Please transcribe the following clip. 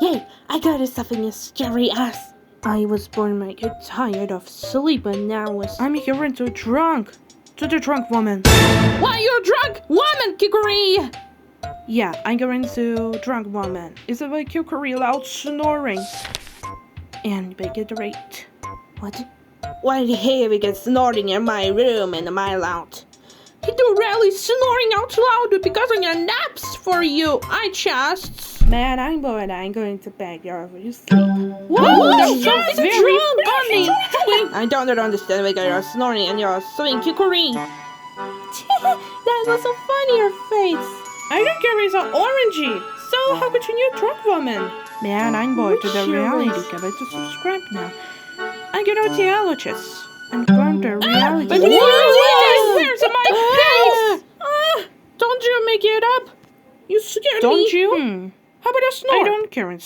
Yay, I got something as scary as. I was born to get tired of sleep and now I'm here into drunk. To the drunk woman. Why you drunk woman, Kikuri? Yeah, I'm going to drunk woman. Is it like Kikuri loud snoring? And they get the rate. What? Why the hell we get snoring in my room and my loud? He do really snoring out loud because of your naps for you. I just. Man, I'm bored. I'm going to bed. You're you sleep. Whoa, that's so very funny. I don't understand why you're snoring and you're swing Kikuri. That was so funny, your face. I don't care, it's orangey. So how could you new drunk woman? Man, I'm bored to the reality. Give it to subscribe now. I get out the allergies. I'm going to reality. But where's my face? Don't you make it up? You scared me. Don't you? How about a snore? I don't care.